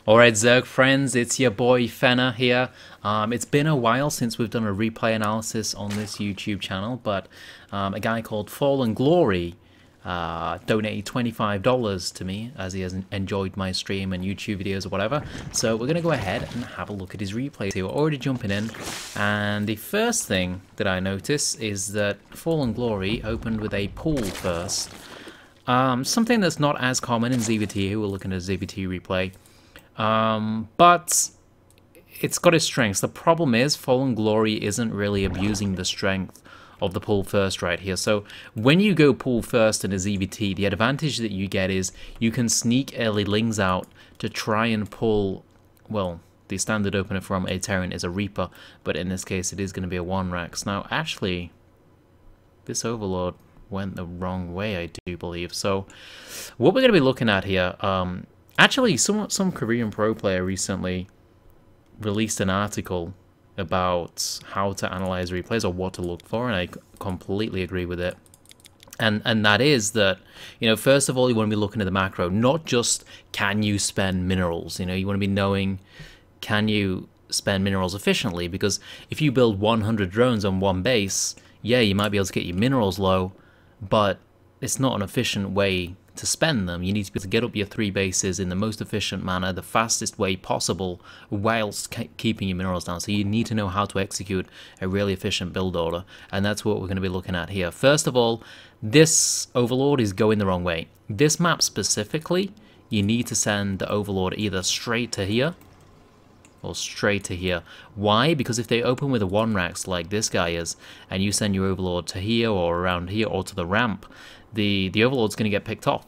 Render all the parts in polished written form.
Alright Zerg friends, it's your boy Fenner here. It's been a while since we've done a replay analysis on this YouTube channel, but a guy called Fallen Glory donated $25 to me as he has enjoyed my stream and YouTube videos or whatever. So we're going to go ahead and have a look at his replays here. We're already jumping in, and the first thing that I notice is that Fallen Glory opened with a pool first. Something that's not as common in ZvT here. We're looking at a ZvT replay. But it's got its strengths. The problem is Fallen Glory isn't really abusing the strength of the pull first right here. So when you go pull first in a ZvT, the advantage that you get is you can sneak early lings out to try and pull, well, the standard opener from a Terran is a Reaper, but in this case it is going to be a 1-Rax. Now actually, this Overlord went the wrong way, I do believe. So what we're going to be looking at here, actually, some Korean pro player recently released an article about how to analyze replays or what to look for, and I completely agree with it. And that is that, you know, first of all, you want to be looking at the macro, not just can you spend minerals. You know, you want to be knowing, can you spend minerals efficiently? Because if you build 100 drones on one base, yeah, you might be able to get your minerals low, but it's not an efficient way to spend them. You need to be able to get up your 3 bases in the most efficient manner, the fastest way possible, whilst keeping your minerals down. So you need to know how to execute a really efficient build order, and that's what we're going to be looking at here. First of all, this Overlord is going the wrong way. This map specifically, you need to send the Overlord either straight to here or straight to here. Why? Because if they open with a 1-Rax like this guy is, and you send your Overlord to here or around here or to the ramp, the Overlord's going to get picked off.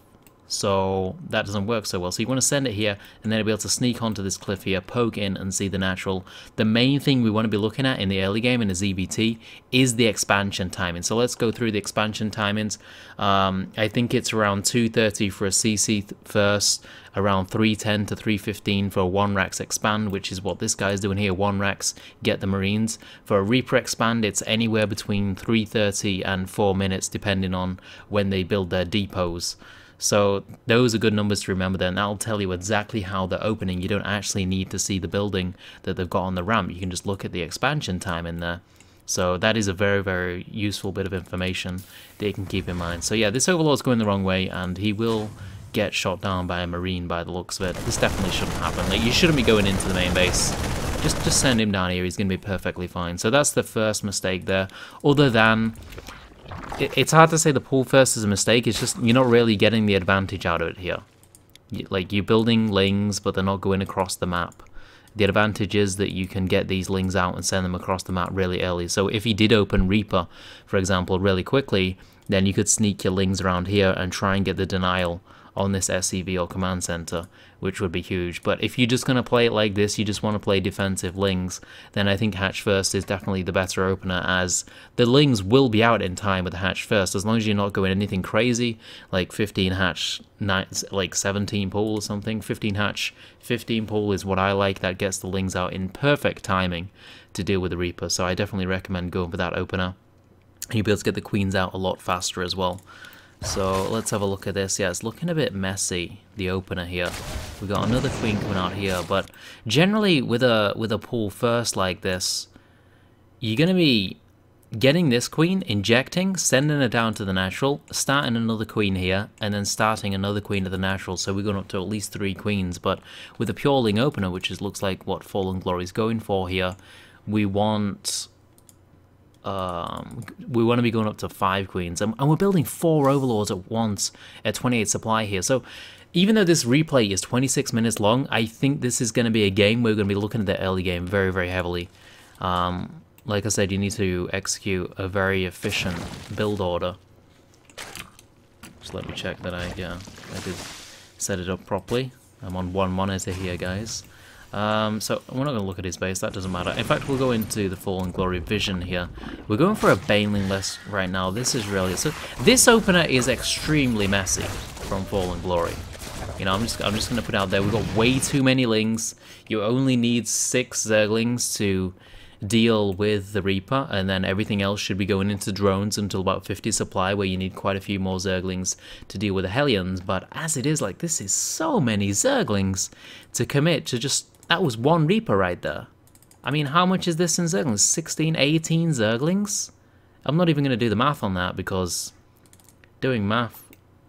So that doesn't work so well. So you want to send it here, and then be able to sneak onto this cliff here, poke in, and see the natural. The main thing we want to be looking at in the early game in a ZvT is the expansion timing. So let's go through the expansion timings. I think it's around 2:30 for a CC first, around 3:10 to 3:15 for a 1-Rax expand, which is what this guy is doing here. 1-Rax, get the Marines. For a Reaper expand, it's anywhere between 3:30 and 4 minutes, depending on when they build their depots. So those are good numbers to remember there, and that'll tell you exactly how they're opening. You don't actually need to see the building that they've got on the ramp. You can just look at the expansion time in there. So that is a very, very useful bit of information that you can keep in mind. So yeah, this Overlord's going the wrong way, and he will get shot down by a Marine by the looks of it. This definitely shouldn't happen. Like, you shouldn't be going into the main base. Just send him down here. He's going to be perfectly fine. So that's the first mistake there. Other than, it's hard to say the pull first is a mistake. It's just you're not really getting the advantage out of it here. Like, you're building lings, but they're not going across the map. The advantage is that you can get these lings out and send them across the map really early. So if you did open Reaper, for example, really quickly, then you could sneak your lings around here and try and get the denial on this SCV or command center, which would be huge. But if you're just going to play it like this, you just want to play defensive lings, then I think hatch first is definitely the better opener, as the lings will be out in time with the hatch first, as long as you're not going anything crazy, like 15 hatch, like 17 pull or something. 15 hatch, 15 pull is what I like. That gets the lings out in perfect timing to deal with the Reaper, so I definitely recommend going for that opener. And you'll be able to get the queens out a lot faster as well. So let's have a look at this. Yeah, it's looking a bit messy, the opener here. We got another queen coming out here, but generally with a pull first like this, you're going to be getting this queen, injecting, sending it down to the natural, starting another queen here, and then starting another queen to the natural. So we're going up to at least 3 queens. But with a pure ling opener, which looks like what Fallen Glory is going for here, we want to be going up to 5 queens, and we're building 4 Overlords at once at 28 supply here. So even though this replay is 26 minutes long, I think this is going to be a game where we're going to be looking at the early game very, very heavily. Like I said, you need to execute a very efficient build order. Just let me check that I did set it up properly. I'm on 1 monitor here, guys. So we're not going to look at his base, that doesn't matter. In fact, we'll go into the Fallen Glory vision here. We're going for a Baneling list right now. This is really, so this opener is extremely messy from Fallen Glory. You know, I'm just going to put it out there, we've got way too many lings. You only need 6 Zerglings to deal with the Reaper, and then everything else should be going into drones until about 50 supply, where you need quite a few more Zerglings to deal with the Hellions. But as it is, like, this is so many Zerglings to commit to just... That was one Reaper right there. I mean, how much is this in Zerglings? 16, 18 Zerglings? I'm not even going to do the math on that, because doing math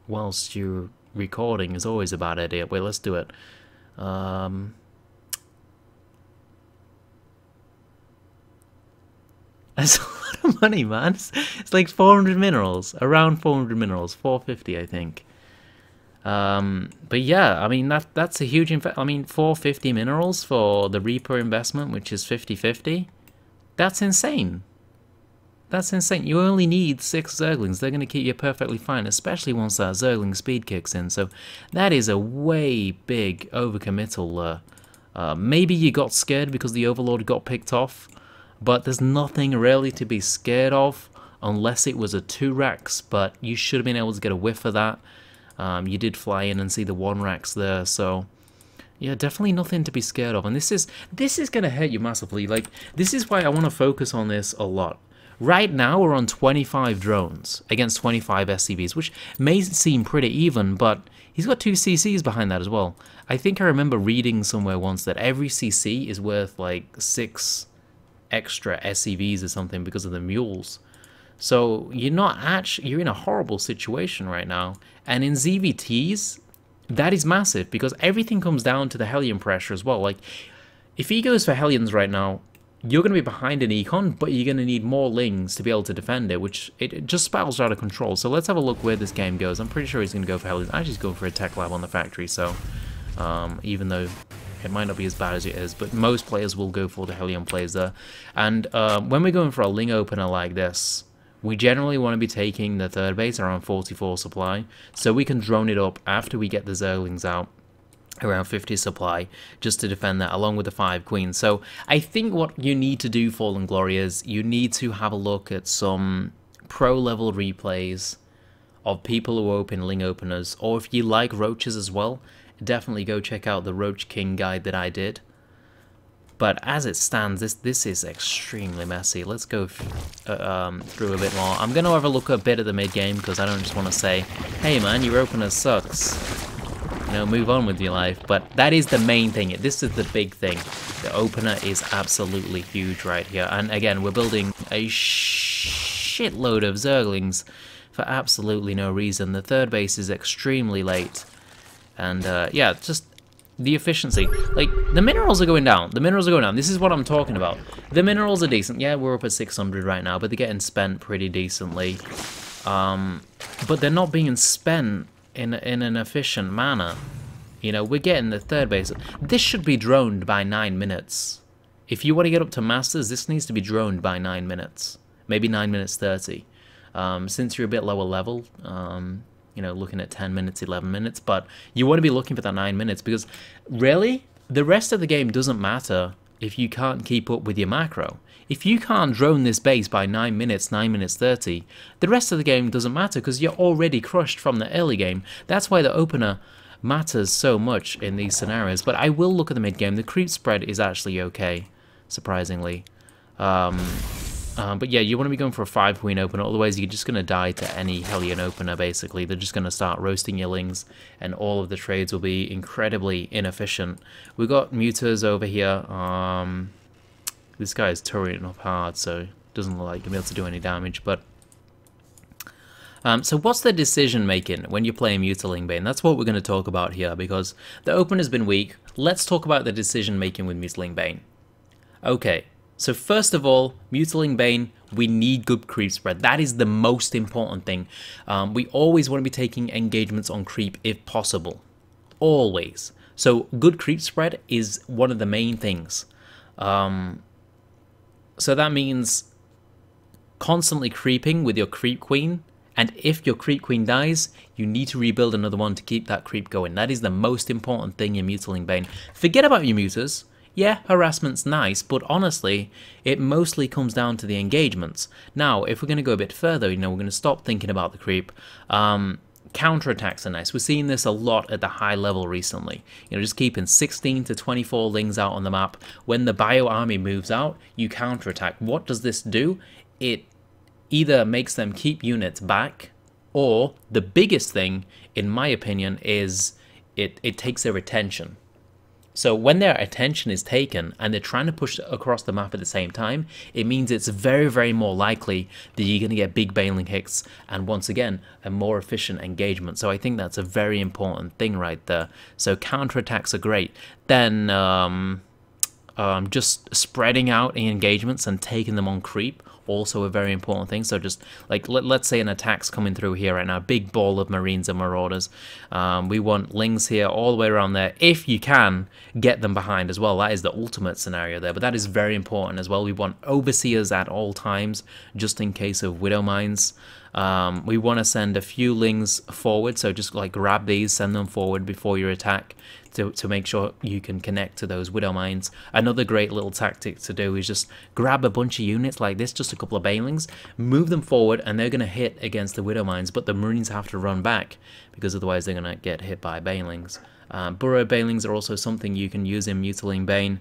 whilst you're recording is always a bad idea. Wait, let's do it. That's a lot of money, man. It's like 400 minerals, around 400 minerals, 450, I think. But yeah, I mean, that's a huge I mean, 450 minerals for the Reaper investment, which is 50-50. That's insane. That's insane. You only need 6 Zerglings. They're going to keep you perfectly fine, especially once that Zergling speed kicks in. So that is a way big overcommittal. Maybe you got scared because the Overlord got picked off, but there's nothing really to be scared of unless it was a 2-Rex, but you should have been able to get a whiff of that. You did fly in and see the 1-Rex there, so yeah, definitely nothing to be scared of. And this is going to hurt you massively. Like, this is why I want to focus on this a lot. Right now, we're on 25 drones against 25 SCVs, which may seem pretty even, but he's got 2 CCs behind that as well. I think I remember reading somewhere once that every CC is worth like 6 extra SCVs or something because of the mules. So you're in a horrible situation right now. And in ZvTs, that is massive because everything comes down to the Hellion pressure as well. Like, if he goes for Hellions right now, you're going to be behind an econ, but you're going to need more Lings to be able to defend it, which it just spirals out of control. So let's have a look where this game goes. I'm pretty sure he's going to go for Hellions. Actually, he's going for a tech lab on the factory, so even though it might not be as bad as it is, but most players will go for the Hellion plays there. And when we're going for a Ling opener like this, we generally want to be taking the 3rd base around 44 supply, so we can drone it up after we get the Zerglings out around 50 supply, just to defend that, along with the 5 queens. So I think what you need to do, Fallen Glory, is you need to have a look at some pro-level replays of people who open Ling openers, or if you like roaches as well, definitely go check out the Roach King guide that I did. But as it stands, this is extremely messy. Let's go through a bit more. I'm going to have a look a bit at the mid-game, because I don't just want to say, hey man, your opener sucks. You know, move on with your life. But that is the main thing. This is the big thing. The opener is absolutely huge right here. And again, we're building a shitload of Zerglings for absolutely no reason. The 3rd base is extremely late. And yeah, just the efficiency. Like, the minerals are going down. The minerals are going down. This is what I'm talking about. The minerals are decent. Yeah, we're up at 600 right now, but they're getting spent pretty decently. But they're not being spent in an efficient manner. You know, we're getting the 3rd base. This should be droned by 9 minutes. If you want to get up to Masters, this needs to be droned by 9 minutes. Maybe 9 minutes 30. Since you're a bit lower level, you know, looking at 10 minutes, 11 minutes, but you want to be looking for that 9 minutes, because really, the rest of the game doesn't matter if you can't keep up with your macro. If you can't drone this base by 9 minutes, 9 minutes 30, the rest of the game doesn't matter because you're already crushed from the early game. That's why the opener matters so much in these scenarios. But I will look at the mid game. The creep spread is actually okay, surprisingly. But yeah, you want to be going for a 5 queen opener, otherwise you're just going to die to any Hellion opener, basically. They're just going to start roasting your Lings, and all of the trades will be incredibly inefficient. We've got Mutas over here. This guy is turreting up hard, so it doesn't look like he'll be able to do any damage. But so what's the decision making when you're playing Muta Ling Bane? That's what we're going to talk about here, because the opener's been weak. Let's talk about the decision making with Muta Ling Bane. Okay. So first of all, Muta Ling Bane, we need good creep spread. That is the most important thing. We always want to be taking engagements on creep if possible. Always. So good creep spread is one of the main things. So that means constantly creeping with your creep queen. And if your creep queen dies, you need to rebuild another one to keep that creep going. That is the most important thing in Muta Ling Bane. Forget about your mutas. Yeah, harassment's nice, but honestly, it mostly comes down to the engagements. Now, if we're going to go a bit further, you know, we're going to stop thinking about the creep. counterattacks are nice. We're seeing this a lot at the high level recently. You know, just keeping 16 to 24 Lings out on the map. When the bio army moves out, you counterattack. What does this do? It either makes them keep units back, or the biggest thing, in my opinion, is it takes their attention. So when their attention is taken and they're trying to push across the map at the same time, it means it's very, very more likely that you're going to get big baneling hits and, once again, a more efficient engagement. So I think that's a very important thing right there. So counterattacks are great. Then just spreading out the engagements and taking them on creep, also a very important thing. So just like let's say an attack's coming through here right now, big ball of Marines and Marauders. We want Lings here all the way around there. If you can get them behind as well, that is the ultimate scenario there, but that is very important as well. We want Overseers at all times, just in case of Widow Mines. We want to send a few Lings forward, so just like grab these, send them forward before your attack to make sure you can connect to those Widow Mines. Another great little tactic to do is just grab a bunch of units like this, just a couple of Banelings, move them forward, and they're going to hit against the Widow Mines, but the Marines have to run back because otherwise they're going to get hit by Banelings. Burrow Banelings are also something you can use in Muta Ling Bane.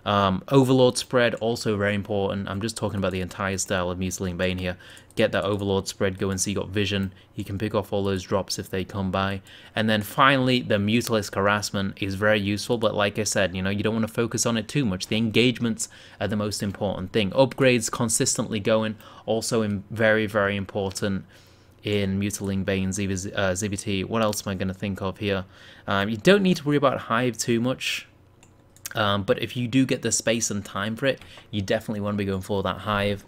Overlord spread, also very important. I'm just talking about the entire style of Muta Ling Bane here. Get that Overlord spread going so you got vision. You can pick off all those drops if they come by. And then finally, the Mutalisk harassment is very useful, but like I said, you know, you don't want to focus on it too much. The engagements are the most important thing. Upgrades consistently going, also very, very important in Muta Ling Bane ZvT. What else am I going to think of here? You don't need to worry about Hive too much. But if you do get the space and time for it, you definitely want to be going for that Hive.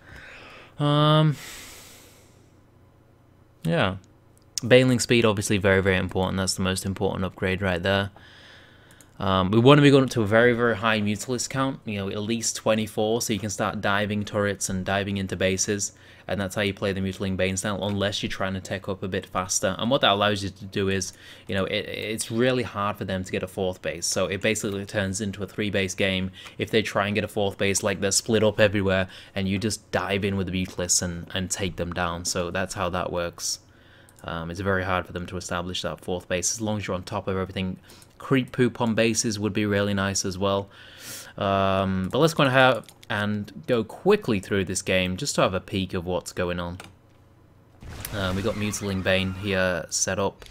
Yeah. Baneling speed, obviously very, very important. That's the most important upgrade right there. We want to be going up to a very, very high Mutalisk count, you know, at least 24, so you can start diving turrets and diving into bases, and that's how you play the Muta Ling Bane style, unless you're trying to tech up a bit faster. And what that allows you to do is, you know, it's really hard for them to get a 4th base, so it basically turns into a 3-base game. If they try and get a 4th base, like, they're split up everywhere, and you just dive in with the Mutalisk and take them down, so that's how that works. It's very hard for them to establish that 4th base, as long as you're on top of everything. Creep poop on bases would be really nice as well. But let's go ahead and go quickly through this game just to have a peek of what's going on. We got Muta Ling Bane here set up.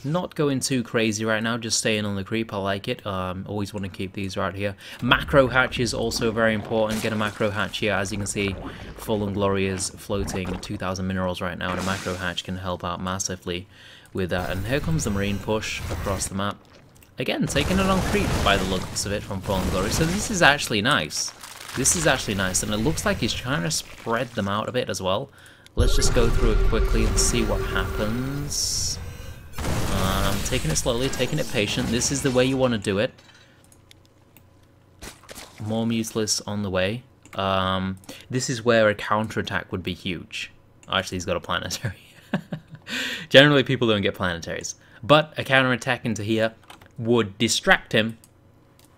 Not going too crazy right now, just staying on the creep. I like it. Always want to keep these right here. Macro hatch is also very important. Get a macro hatch here. As you can see, Fallen Glory is floating 2,000 minerals right now, and a macro hatch can help out massively with that. And here comes the Marine push across the map. Again, taking it on creep by the looks of it from Fallen Glory. So this is actually nice. This is actually nice, and it looks like he's trying to spread them out a bit as well. Let's just go through it quickly and see what happens. Taking it slowly, taking it patient. This is the way you want to do it. More Mutalisk on the way. This is where a counterattack would be huge. Actually, he's got a planetary. Generally, people don't get planetaries. But a counterattack into here would distract him,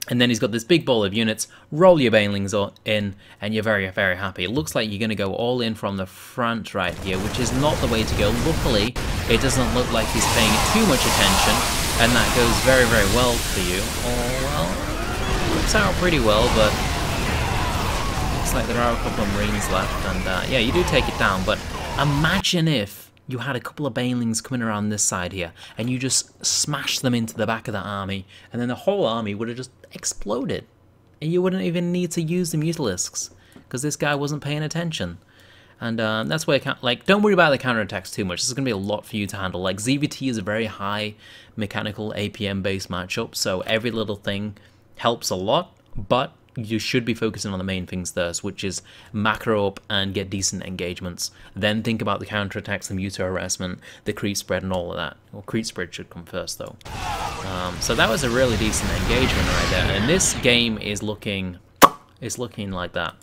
and then he's got this big ball of units. Roll your Banelings in, and you're very, very happy. It looks like you're going to go all in from the front right here, which is not the way to go. Luckily, it doesn't look like he's paying too much attention, and that goes very, very well for you. Oh, well, looks out pretty well, but looks like there are a couple of Marines left, and yeah, you do take it down, but imagine if you had a couple of Banelings coming around this side here, and you just smashed them into the back of the army, and then the whole army would have just exploded. And you wouldn't even need to use the Mutalisks, because this guy wasn't paying attention. And that's where, like, don't worry about the counterattacks too much. This is going to be a lot for you to handle. Like, ZvT is a very high mechanical APM-based matchup, so every little thing helps a lot, but you should be focusing on the main things first, which is macro up and get decent engagements. Then think about the counterattacks, the muta harassment, the creep spread, and all of that. Well, creep spread should come first, though. So that was a really decent engagement right there. And this game is looking like that.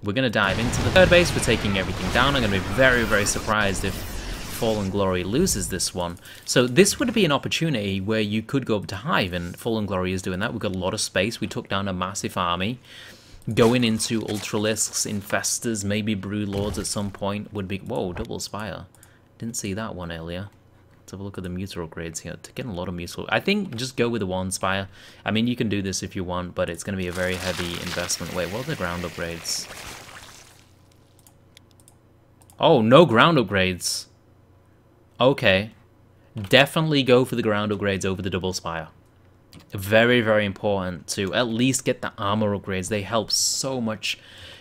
We're going to dive into the 3rd base. We're taking everything down. I'm going to be very, very surprised if Fallen Glory loses this one. So this would be an opportunity where you could go up to Hive, and Fallen Glory is doing that. We've got a lot of space. We took down a massive army. Going into Ultralisks, Infestors, maybe Brood Lords at some point would be... Whoa, double Spire. Didn't see that one earlier. have a look at the Muta upgrades here. To get a lot of Muta, I think just go with the one Spire. I mean, you can do this if you want, but it's going to be a very heavy investment. Wait, what are the ground upgrades? Oh, no ground upgrades. Okay. Definitely go for the ground upgrades over the double Spire. Very, very important to at least get the armor upgrades. They help so much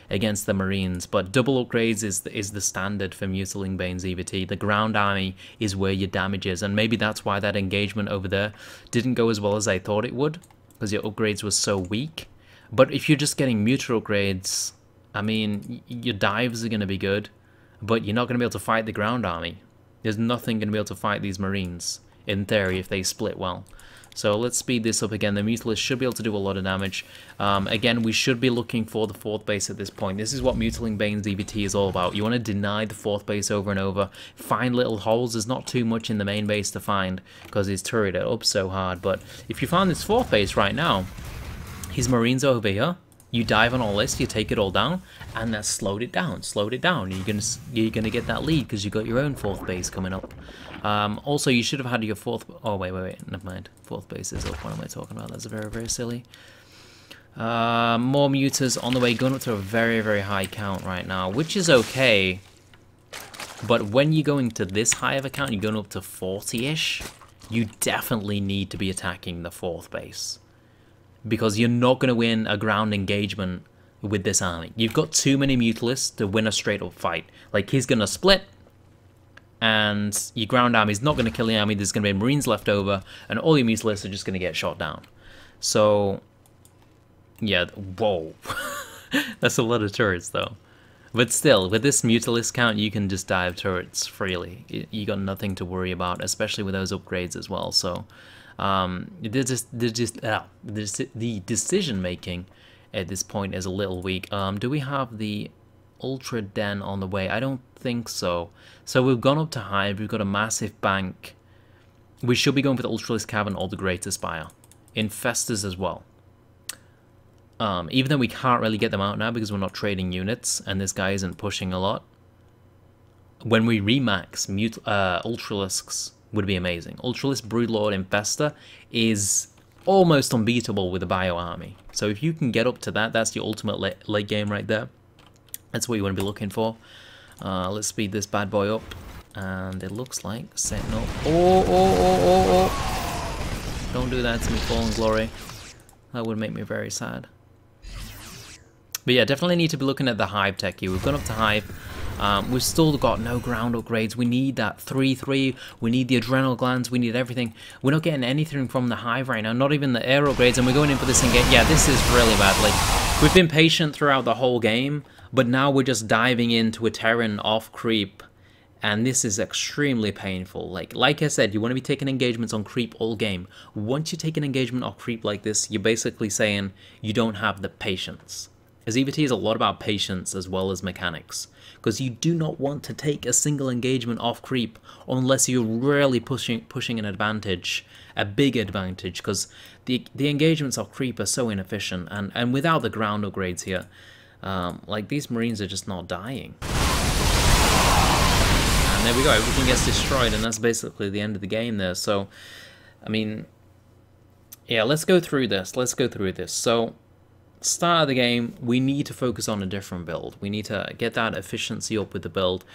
against the Marines, but double upgrades is the standard for Muta Ling Bane ZvT. The ground army is where your damage is, and maybe that's why that engagement over there didn't go as well as I thought it would, because your upgrades were so weak. But if you're just getting Muta upgrades, I mean, your dives are going to be good, but you're not going to be able to fight the ground army. There's nothing going to be able to fight these Marines, in theory, if they split well. So let's speed this up again. The Mutalist should be able to do a lot of damage. Again, we should be looking for the 4th base at this point. This is what Muta Ling Bane ZvT is all about. You want to deny the 4th base over and over. Find little holes. There's not too much in the main base to find because he's turreted up so hard. But if you find this 4th base right now, his Marines over here, you dive on all this, you take it all down, and that's slowed it down. You're gonna get that lead because you got your own 4th base coming up. Also, you should have had your 4th. Oh wait, never mind. 4th base is up. What am I talking about? That's very, very silly. More mutas on the way, going up to a very, very high count right now, which is okay. But when you're going to this high of a count, you're going up to 40-ish. You definitely need to be attacking the 4th base. Because you're not going to win a ground engagement with this army. You've got too many Mutalists to win a straight-up fight. Like, he's going to split, and your ground army's not going to kill the army. There's going to be Marines left over, and all your Mutalists are just going to get shot down. So, yeah, whoa. That's a lot of turrets, though. But still, with this Mutalist count, you can just dive turrets freely. You got nothing to worry about, especially with those upgrades as well, so... the decision making at this point is a little weak. Do we have the Ultra Den on the way? I don't think so. So we've gone up to Hive. We've got a massive bank. We should be going for the Ultralist Cavern or the Greater Spire. Infestors as well. Even though we can't really get them out now because we're not trading units and this guy isn't pushing a lot. When we remax Ultralisks, would be amazing. Ultralist Broodlord Infestor is almost unbeatable with a bio army. So if you can get up to that, that's your ultimate late game right there. That's what you want to be looking for. Let's speed this bad boy up. And it looks like setting up. Oh. Don't do that to me, Fallen Glory. That would make me very sad. But yeah, definitely need to be looking at the Hive tech here. We've gone up to Hive. We've still got no ground upgrades. We need that 3-3. We need the adrenal glands. We need everything. We're not getting anything from the Hive right now. Not even the air upgrades. And we're going in for this engage. Yeah, this is really bad. Like, we've been patient throughout the whole game, but now we're just diving into a Terran off creep. And this is extremely painful. Like I said, you want to be taking engagements on creep all game. Once you take an engagement off creep like this, you're basically saying you don't have the patience. ZvT is a lot about patience as well as mechanics, because you do not want to take a single engagement off creep unless you're really pushing an advantage, a big advantage, because the engagements off creep are so inefficient, and without the ground upgrades here, like, these Marines are just not dying. And there we go, everything gets destroyed, and that's basically the end of the game there. So, I mean, yeah, let's go through this. So, start of the game, we need to focus on a different build. We need to get that efficiency up with the build.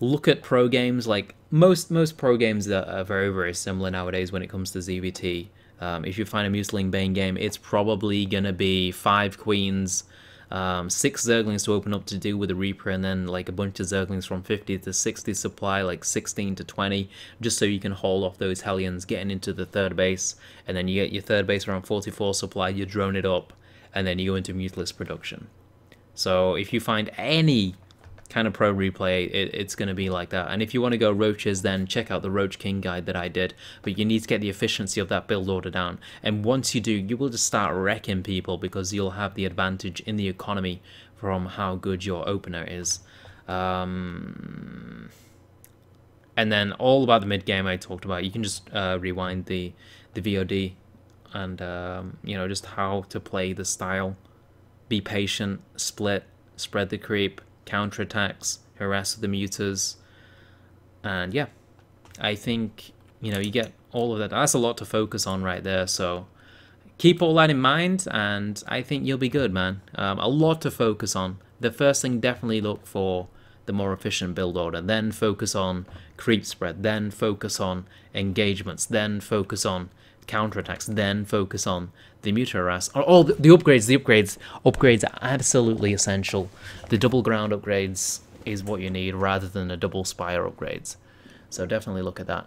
Look at pro games. Like, most pro games are very, very similar nowadays when it comes to ZvT. If you find a Muta Ling Bane game, it's probably going to be 5 queens, 6 zerglings to open up to deal with the Reaper, and then like a bunch of zerglings from 50 to 60 supply, like 16 to 20, just so you can hold off those Hellions getting into the 3rd base, and then you get your 3rd base around 44 supply, you drone it up, and then you go into Mutalist production. So if you find any kind of pro replay, it's going to be like that. And if you want to go roaches, then check out the Roach King guide that I did. But you need to get the efficiency of that build order down. And once you do, you will just start wrecking people because you'll have the advantage in the economy from how good your opener is. And then all about the mid game I talked about. You can just rewind the VOD. And, you know, just how to play the style. Be patient, split, spread the creep, counterattacks, harass the mutas. And yeah, I think you know, you get all of that. That's a lot to focus on right there. So keep all that in mind, and I think you'll be good, man. A lot to focus on. The first thing, definitely look for the more efficient build order, then focus on creep spread, then focus on engagements, then focus on counterattacks, then focus on the Muta harass. Oh, the upgrades. Upgrades are absolutely essential. The double ground upgrades is what you need rather than a double spire upgrades. So definitely look at that.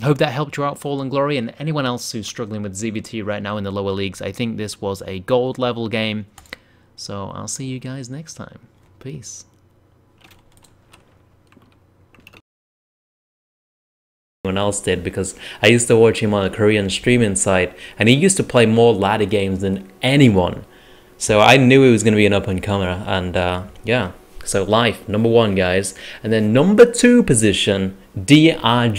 Hope that helped you out, Fallen Glory, and anyone else who's struggling with ZvT right now in the lower leagues. I think this was a gold level game. So I'll see you guys next time. Peace. Anyone else did, because I used to watch him on a Korean streaming site, and he used to play more ladder games than anyone. So I knew he was going to be an up-and-comer, and yeah. So life, #1, guys. And then #2 position, DRG.